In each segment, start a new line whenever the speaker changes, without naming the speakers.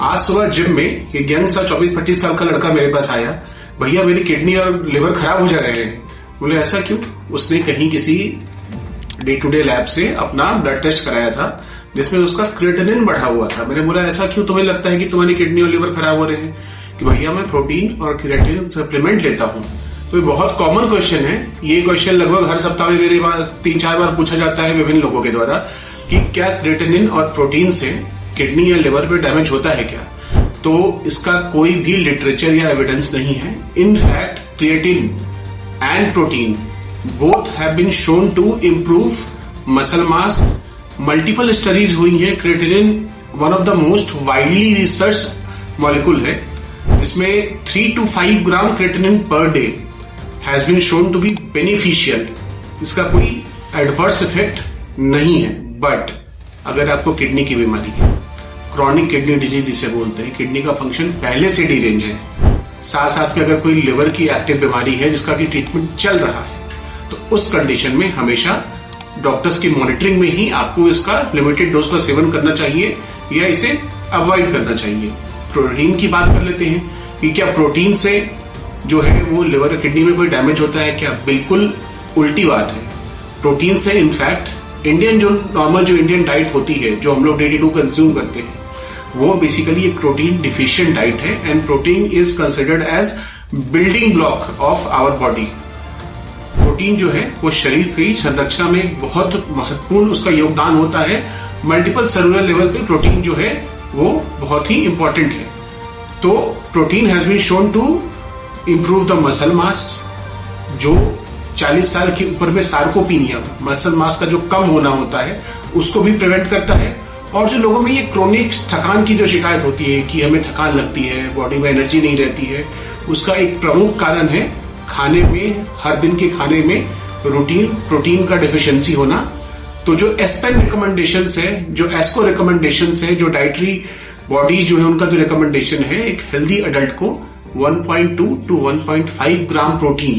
आज सुबह जिम में एक यंग सा 24-25 साल का लड़का मेरे पास आया, भैया मेरी किडनी और लिवर खराब हो जा रहे हैं। बोले ऐसा क्यों? उसने कहीं किसी डे टू डे लैब से अपना ब्लड टेस्ट कराया था जिसमें उसका क्रिएटिनिन बढ़ा हुआ था। मैंने बोला ऐसा क्यों तुम्हें लगता है कि तुम्हारी किडनी और लिवर खराब हो रहे हैं? कि भैया मैं प्रोटीन और क्रिएटिनिन सप्लीमेंट लेता हूं। तो ये बहुत कॉमन क्वेश्चन है। ये क्वेश्चन लगभग हर सप्ताह में मेरे पास 3-4 बार पूछा जाता है विभिन्न लोगों के द्वारा कि क्या क्रिएटिनिन और प्रोटीन से किडनी या लिवर पे डैमेज होता है क्या? तो इसका कोई भी लिटरेचर या एविडेंस नहीं है। In fact creatine and protein both have been shown to improve muscle mass. Multiple studies हुई है। Creatinine one of the most widely research molecule है। इसमें 3 to 5 gram creatinine per day has been shown to be beneficial. इसका कोई adverse effect नहीं है। But अगर आपको किडनी की बीमारी है, क्रॉनिक किडनी डिजीज जिसे बोलते हैं, किडनी का फंक्शन पहले से डिरेंज है, साथ साथ में अगर कोई लिवर की एक्टिव बीमारी है जिसका कि ट्रीटमेंट चल रहा है, तो उस कंडीशन में हमेशा डॉक्टर्स की मॉनिटरिंग में ही आपको इसका लिमिटेड डोज का सेवन करना चाहिए या इसे अवॉइड करना चाहिए। प्रोटीन की बात कर लेते हैं कि क्या प्रोटीन से जो है वो लिवर और किडनी में कोई डैमेज होता है क्या? बिल्कुल उल्टी बात है। प्रोटीन से इनफैक्ट इंडियन जो नॉर्मल जो इंडियन डाइट होती है, जो हम लोग डेली कंज्यूम करते हैं, वो बेसिकली एक प्रोटीन डिफिशिएंट डाइट है। And protein is considered as building block of our body. Protein जो है वो शरीर की संरचना में बहुत महत्वपूर्ण उसका योगदान होता है। मल्टीपल सेलुलर लेवल पे प्रोटीन जो है वो बहुत ही इंपॉर्टेंट है। तो protein has been shown to improve the muscle mass. जो 40 साल के ऊपर में सार्कोपीनिया, मसल मास का जो कम होना होता है, उसको भी प्रिवेंट करता है। और जो लोगों में ये क्रोनिक थकान की जो शिकायत होती है कि हमें थकान लगती है, बॉडी में एनर्जी नहीं रहती है, उसका एक प्रमुख कारण है खाने में, हर दिन के खाने में प्रोटीन का डिफिशियंसी होना। तो जो एस्पेन रिकमेंडेशंस है, जो एस्को रिकमेंडेशंस है, जो डाइटरी बॉडी जो है उनका जो रिकमेंडेशन है, एक हेल्दी अडल्ट को 1.2 to 1.5 ग्राम प्रोटीन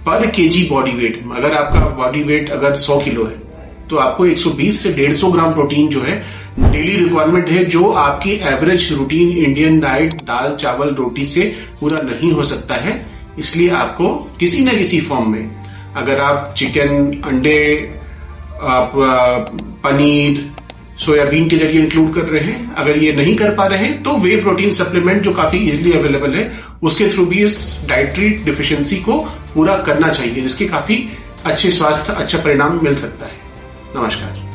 पर केजी बॉडी वेट। अगर आपका बॉडी वेट अगर 100 किलो है तो आपको 120 से 150 ग्राम प्रोटीन जो है डेली रिक्वायरमेंट है, जो आपकी एवरेज रूटीन इंडियन डाइट दाल चावल रोटी से पूरा नहीं हो सकता है। इसलिए आपको किसी न किसी फॉर्म में, अगर आप चिकन, अंडे, आप पनीर, सोयाबीन के जरिए इंक्लूड कर रहे हैं, अगर ये नहीं कर पा रहे हैं तो वे प्रोटीन सप्लीमेंट जो काफी इजीली अवेलेबल है उसके थ्रू भी इस डाइटरी डिफिशियंसी को पूरा करना चाहिए, जिसके काफी अच्छे स्वास्थ्य, अच्छा परिणाम मिल सकता है। नमस्कार।